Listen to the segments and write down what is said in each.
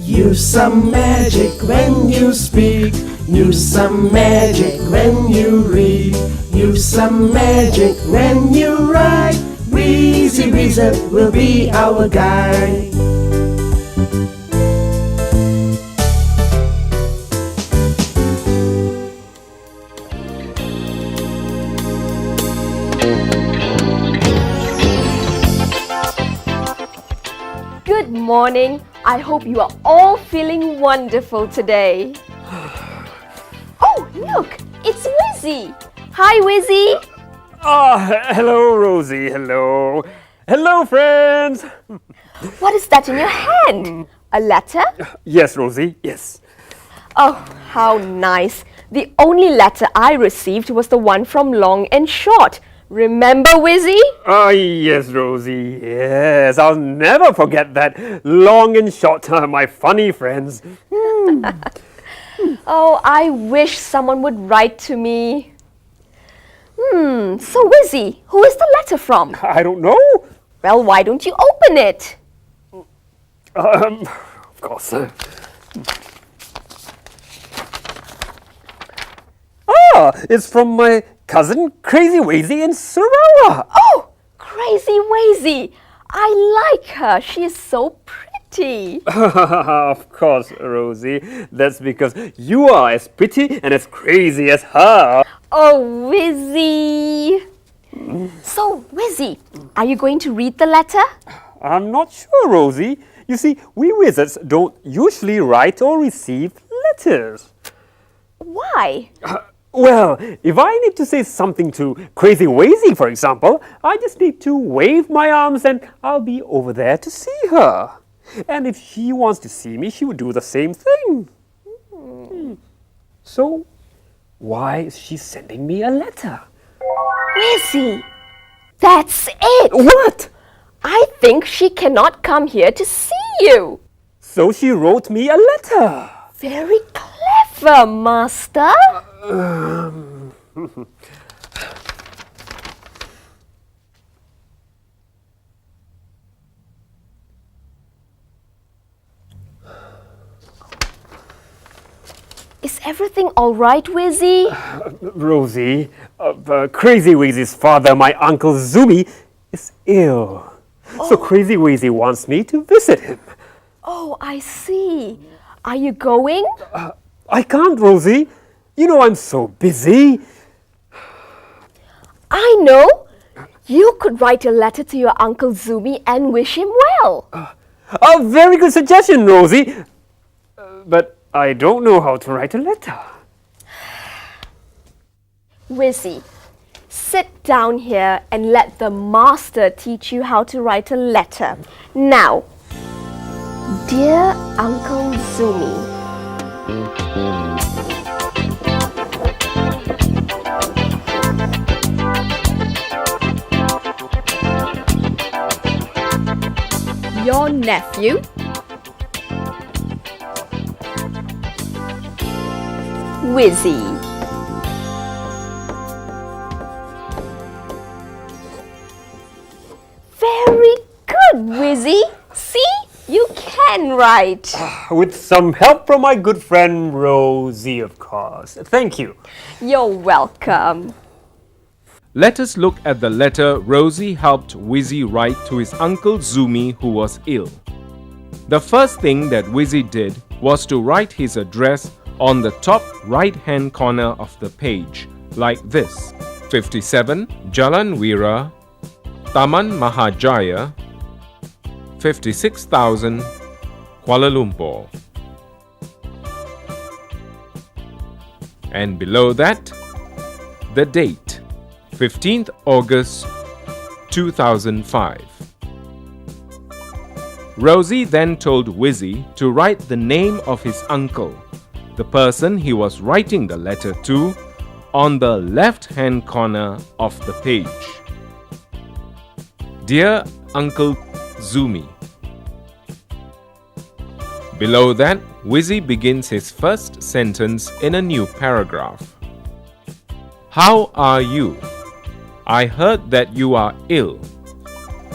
Use some magic when you speak. Use some magic when you read. Use some magic when you write. WIZZY Wizard will be our guide. Good morning. I hope you are all feeling wonderful today. Oh, look, it's WIZZY. Hi, WIZZY. Hello, Rosie. Hello. Hello, friends. What is that in your hand? A letter? Yes, Rosie. Yes. Oh, how nice. The only letter I received was the one from Long and Short. Remember, WIZZY? Yes, Rosie. Yes, I'll never forget that. Long and Short, my funny friends. Oh, I wish someone would write to me. So WIZZY, who is the letter from? I don't know. Well, why don't you open it? Of course. It's from my cousin Crazy WIZZY in Sarawak. Oh, Crazy WIZZY. I like her. She is so pretty. Of course, Rosie. That's because you are as pretty and as crazy as her. Oh, WIZZY. So, WIZZY, are you going to read the letter? I'm not sure, Rosie. You see, we wizards don't usually write or receive letters. Why? Well, if I need to say something to Crazy WIZZY, for example, I just need to wave my arms and I'll be over there to see her. And if she wants to see me, she would do the same thing. So, why is she sending me a letter? WIZZY, that's it. What? I think she cannot come here to see you. So she wrote me a letter. Very clever, Master. Is everything all right, WIZZY? Rosie, Crazy WIZZY's father, my Uncle Zumi, is ill. So Crazy WIZZY wants me to visit him. Oh, I see. Are you going? I can't, Rosie. You know I'm so busy. I know. You could write a letter to your Uncle Zumi and wish him well. A very good suggestion, Rosie. But I don't know how to write a letter. WIZZY, sit down here and let the master teach you how to write a letter. Now, dear Uncle Zumi. Your nephew, WIZZY. Very good, WIZZY. See? You can write. With some help from my good friend Rosie, of course. Thank you. You're welcome. Let us look at the letter Rosie helped WIZZY write to his Uncle Zumi, who was ill. The first thing that WIZZY did was to write his address on the top right-hand corner of the page, like this: 57 Jalan Wira, Taman Mahajaya, 56,000, Kuala Lumpur. And below that, the date, 15th August 2005. Rosie then told WIZZY to write the name of his uncle, the person he was writing the letter to, on the left-hand corner of the page. Dear Uncle Zumi. Below that, WIZZY begins his first sentence in a new paragraph. How are you? I heard that you are ill.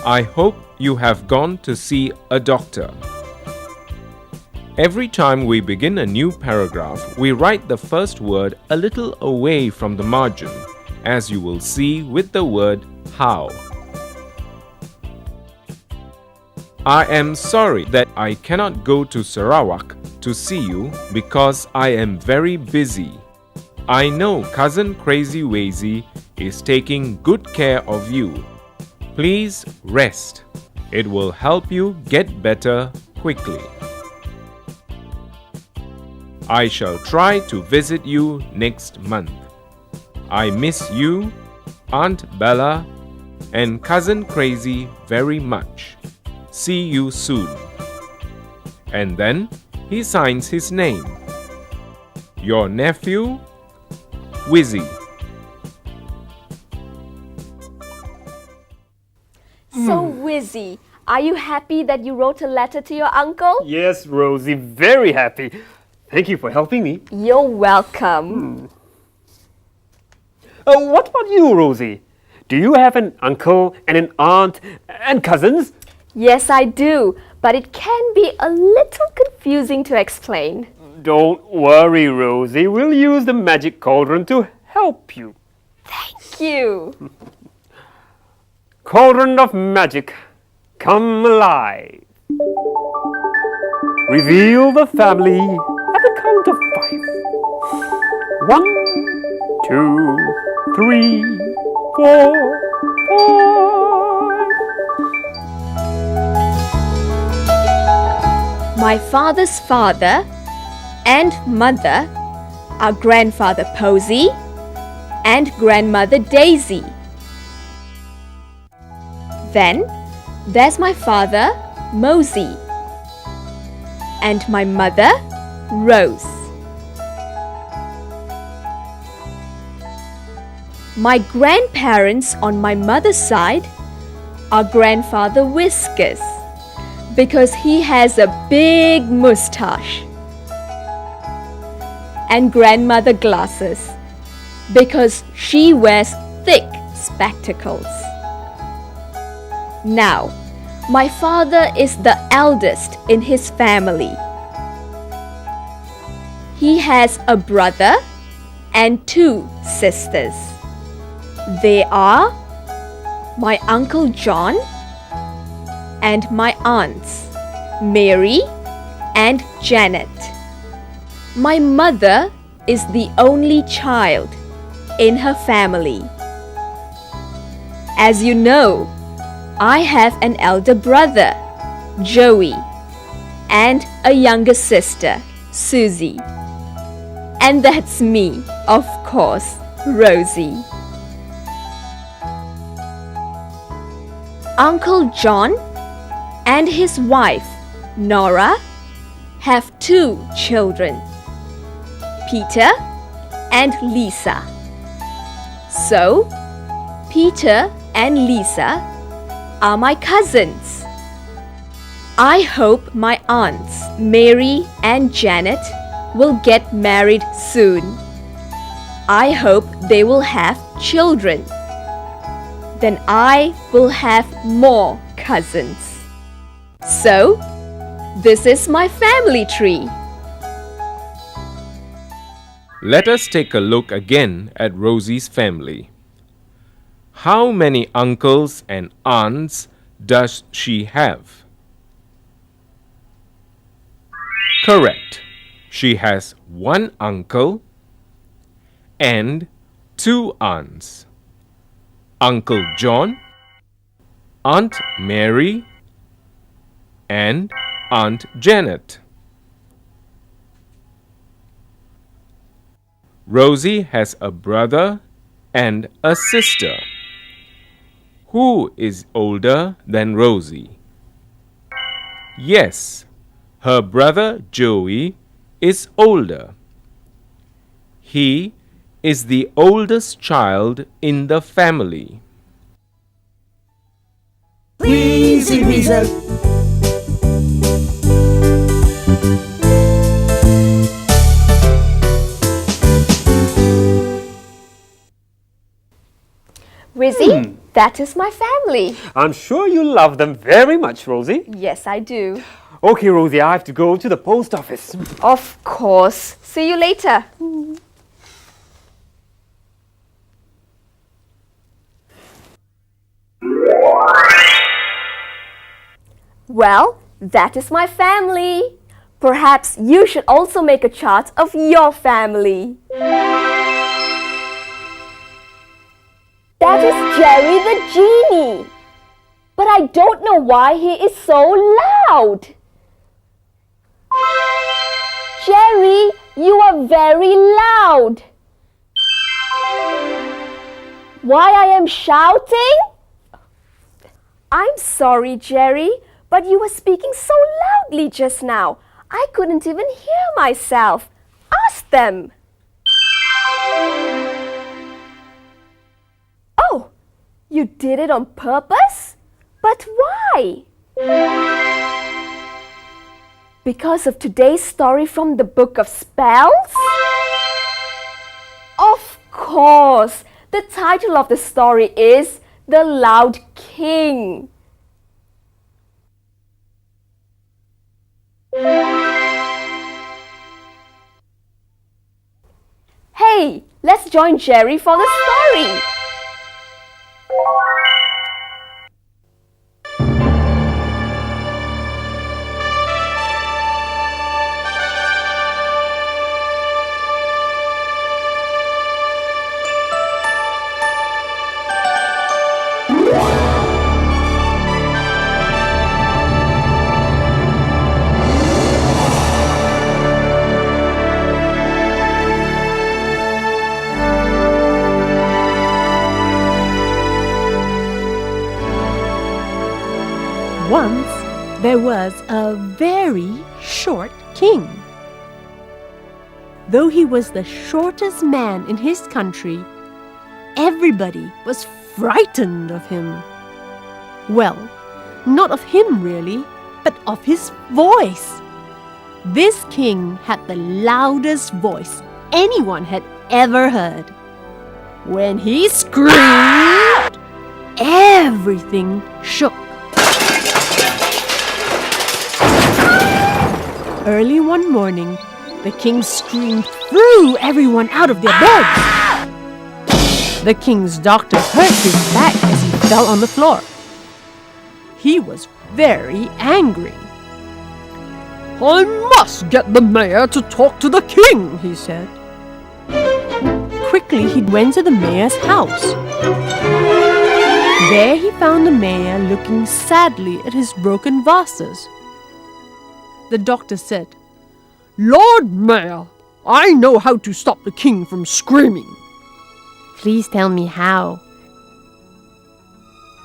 I hope you have gone to see a doctor. Every time we begin a new paragraph, we write the first word a little away from the margin, as you will see with the word how. I am sorry that I cannot go to Sarawak to see you because I am very busy. I know Cousin Crazy WIZZY is taking good care of you. Please rest. It will help you get better quickly. I shall try to visit you next month. I miss you, Aunt Bella, and Cousin Crazy very much. See you soon. And then he signs his name. Your nephew, WIZZY. So, WIZZY, are you happy that you wrote a letter to your uncle? Yes, Rosie, very happy. Thank you for helping me. You're welcome. What about you, Rosie? Do you have an uncle and an aunt and cousins? Yes, I do, but it can be a little confusing to explain. Don't worry, Rosie. We'll use the magic cauldron to help you. Thank you. Cauldron of magic, come alive. Reveal the family at the count of 5. 1, 2, 3, 4, 5. My father's father and mother are grandfather Posy and grandmother Daisy. Then there's my father Mosey and my mother Rose. My grandparents on my mother's side are grandfather Whiskers because he has a big moustache, and grandmother Glasses because she wears thick spectacles. Now, my father is the eldest in his family. He has a brother and 2 sisters. They are my Uncle John and my aunts, Mary and Janet. My mother is the only child in her family. As you know, I have an elder brother, Joey, and a younger sister, Susie. And that's me, of course, Rosie. Uncle John and his wife, Nora, have 2 children, Peter and Lisa. So, Peter and Lisa are my cousins. I hope my aunts, Mary and Janet, will get married soon. I hope they will have children. Then I will have more cousins. So, this is my family tree. Let us take a look again at Rosie's family. How many uncles and aunts does she have? Correct. She has 1 uncle and 2 aunts. Uncle John, Aunt Mary, and Aunt Janet. Rosie has a brother and a sister. Who is older than Rosie? Yes, her brother Joey is older. He is the oldest child in the family. WIZZY WIZZY. WIZZY, That is my family. I'm sure you love them very much, Rosie. Yes, I do. Okay, Rosie, I have to go to the post office. Of course. See you later. Well, that is my family. Perhaps you should also make a chart of your family. That is Jerry the genie. But I don't know why he is so loud. Jerry, you are very loud. Why I am shouting? I'm sorry, Jerry, but you were speaking so loudly just now. I couldn't even hear myself. Ask them. Oh, you did it on purpose? But why? Because of today's story from the Book of Spells? Of course! The title of the story is The Loud King. Hey, let's join Jerry for the story. Once there was a very short king. Though he was the shortest man in his country, everybody was frightened of him. Well, not of him really, but of his voice. This king had the loudest voice anyone had ever heard. When he screamed, everything shook. Early one morning, the king screamed threw everyone out of their beds. The king's doctor hurt his back as he fell on the floor. He was very angry. "I must get the mayor to talk to the king," he said. Quickly, he went to the mayor's house. There he found the mayor looking sadly at his broken vases. The doctor said, "Lord Mayor, I know how to stop the king from screaming." "Please tell me how."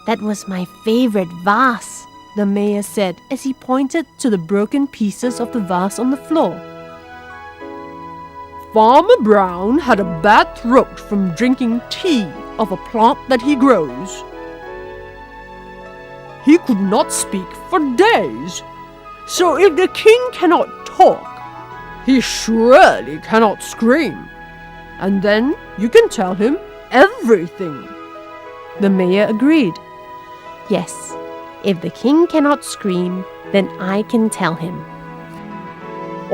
"That was my favorite vase," the mayor said as he pointed to the broken pieces of the vase on the floor. "Farmer Brown had a bad throat from drinking tea of a plant that he grows. He could not speak for days. So if the king cannot talk, he surely cannot scream. And then you can tell him everything." The mayor agreed. "Yes, if the king cannot scream, then I can tell him."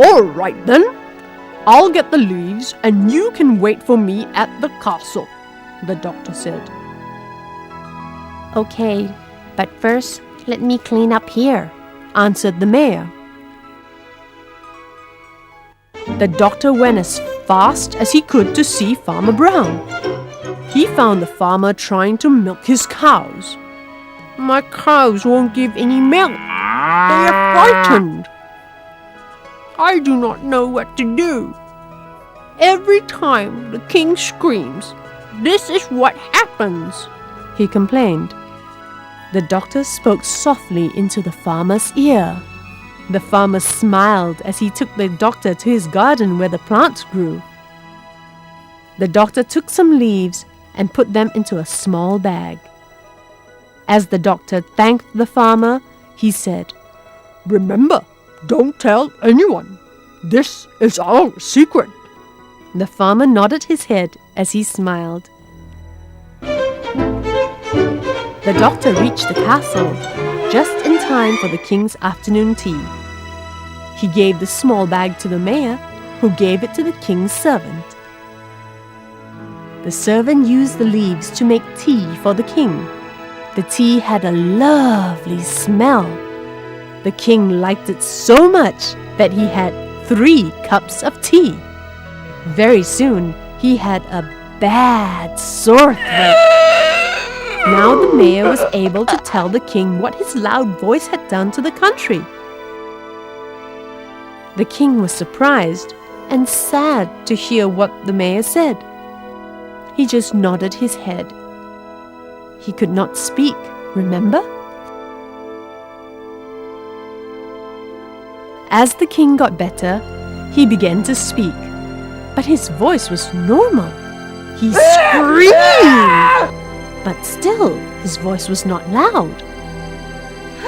"All right then. I'll get the leaves and you can wait for me at the castle," the doctor said. "Okay, but first let me clean up here," answered the mayor. The doctor went as fast as he could to see Farmer Brown. He found the farmer trying to milk his cows. "My cows won't give any milk. They are frightened. I do not know what to do. Every time the king screams, this is what happens," he complained. The doctor spoke softly into the farmer's ear. The farmer smiled as he took the doctor to his garden where the plants grew. The doctor took some leaves and put them into a small bag. As the doctor thanked the farmer, he said, "Remember, don't tell anyone. This is our secret." The farmer nodded his head as he smiled. The doctor reached the castle just in time for the king's afternoon tea. He gave the small bag to the mayor, who gave it to the king's servant. The servant used the leaves to make tea for the king. The tea had a lovely smell. The king liked it so much that he had 3 cups of tea. Very soon, he had a bad sore throat. Now the mayor was able to tell the king what his loud voice had done to the country. The king was surprised and sad to hear what the mayor said. He just nodded his head. He could not speak, remember? As the king got better, he began to speak, but his voice was normal. He screamed, but still his voice was not loud.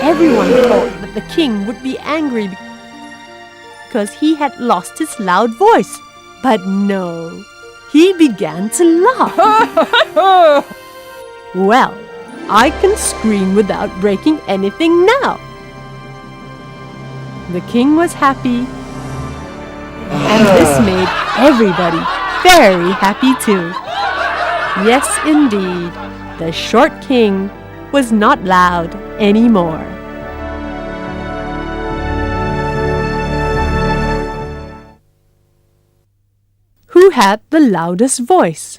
Everyone thought that the king would be angry because he had lost his loud voice, but no, he began to laugh. Well, I can scream without breaking anything now. The king was happy, and this made everybody very happy too. Yes, indeed, the short king was not loud anymore. Who had the loudest voice?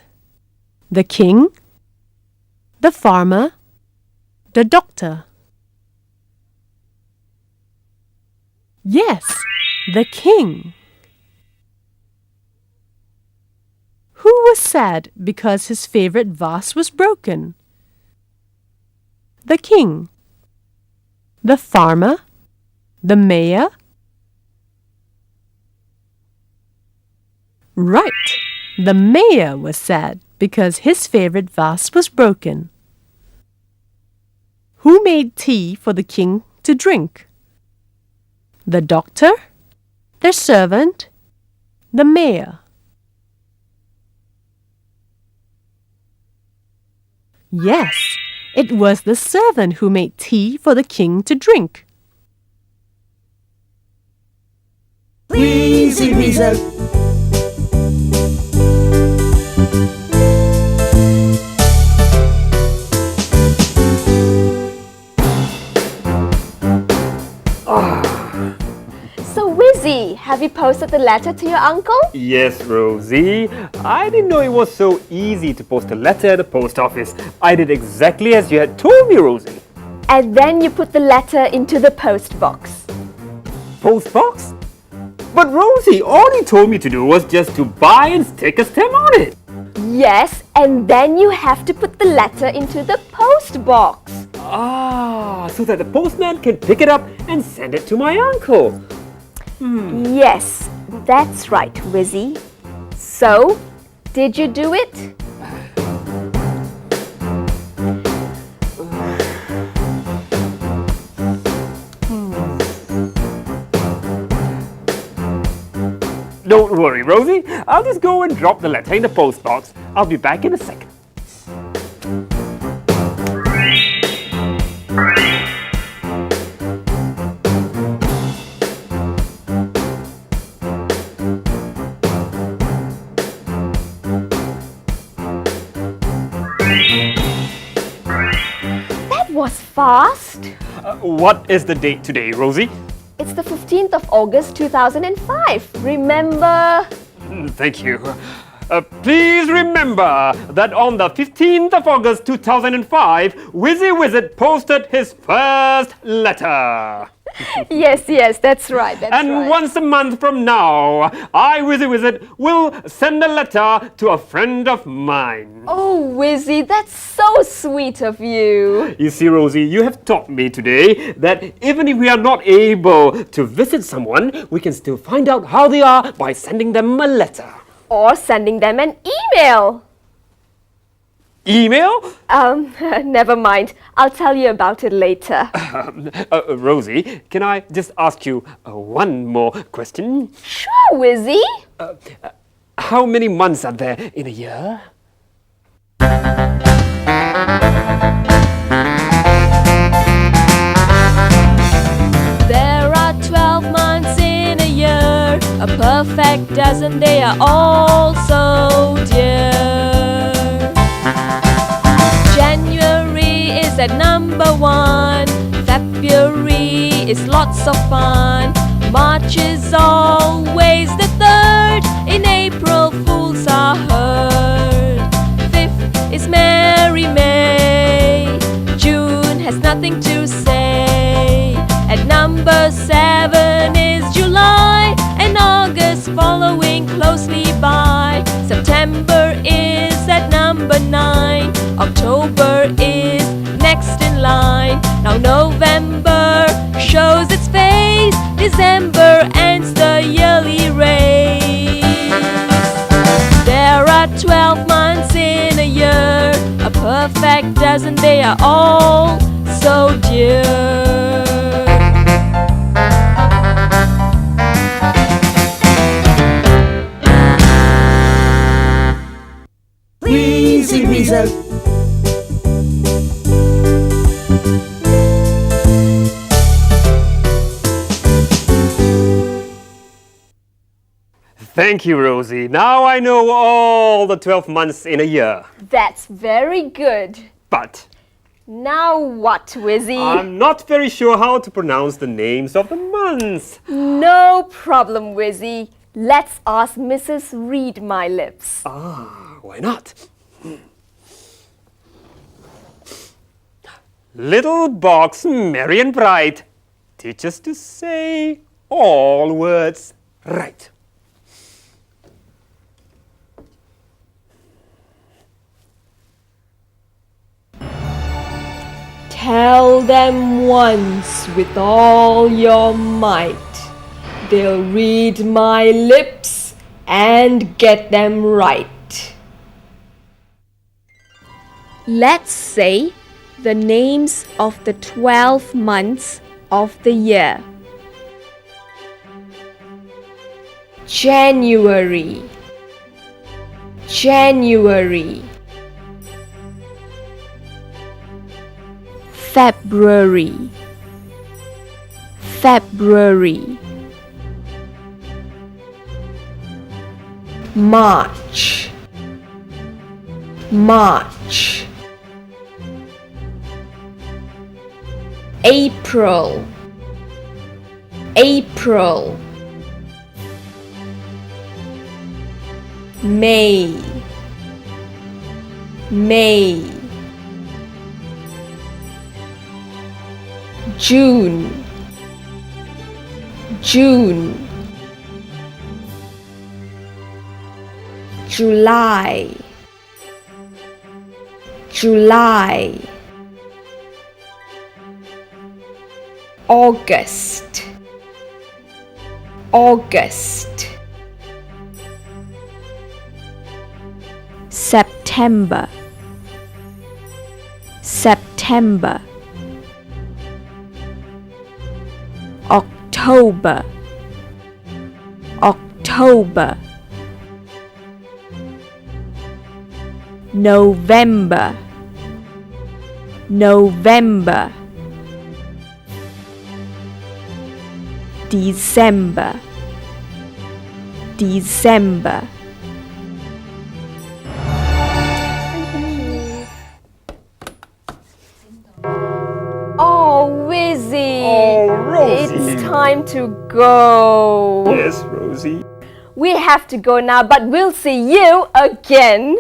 The king, the farmer, the doctor? Yes, the king. Who was sad because his favorite vase was broken? The king, the farmer, the mayor? Right, the mayor was sad because his favorite vase was broken. Who made tea for the king to drink? The doctor, the servant, the mayor? Yes, it was the servant who made tea for the king to drink. WIZZY WIZZY. So WIZZY, have you posted the letter to your uncle? Yes, Rosie. I didn't know it was so easy to post a letter at the post office. I did exactly as you had told me, Rosie. And then you put the letter into the post box. Post box? But Rosie, all you told me to do was just to buy and stick a stamp on it. Yes, and then you have to put the letter into the post box. Ah, so that the postman can pick it up and send it to my uncle. Yes, that's right, WIZZY. So, did you do it? Don't worry, Rosie. I'll just go and drop the letter in the post box. I'll be back in a second. That was fast. What is the date today, Rosie? It's the 15th of August 2005. Remember? Thank you. Please remember that on the 15th of August 2005, WIZZY WIZZY posted his first letter. Yes, that's right. And once a month from now, I, WIZZY WIZZY, will send a letter to a friend of mine. Oh, WIZZY, that's so sweet of you. You see, Rosie, you have taught me today that even if we are not able to visit someone, we can still find out how they are by sending them a letter. Or sending them an email. Email? Never mind. I'll tell you about it later. Rosie, can I just ask you one more question? Sure, WIZZY. How many months are there in a year? perfect dozen, they are all so dear. January is at number 1. February is lots of fun. March is always the 3rd. In April, fools are heard. 5th is Merry May. June has nothing to say. At number 7 is July, and August following closely by. September is at number 9. October is next in line. Now November shows its face. December ends the yearly race. There are 12 months in a year, a perfect dozen, they are all so dear. WIZZY, WIZZY. Thank you, Rosie. Now I know all the 12 months in a year. That's very good. But Now what, WIZZY? I'm not very sure how to pronounce the names of the months. No problem, WIZZY. Let's ask Mrs. Read My Lips. Why not? Little box, merry and bright, teach us to say all words right. Tell them once with all your might. They'll read my lips and get them right. Let's say the names of the 12 months of the year. January, January. February, February. March, March. April, April. May, May. June, June. July, July. August, August. September, September. October, October. November, November. December, December. Oh, WIZZY! Oh, Rosie. It's time to go. Yes, Rosie. We have to go now, but we'll see you again.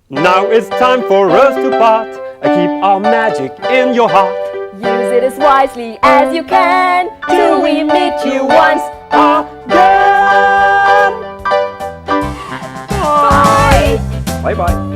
Now it's time for us to part. Keep our magic in your heart. Use it as wisely as you can till we meet you once again. Bye! Bye-bye.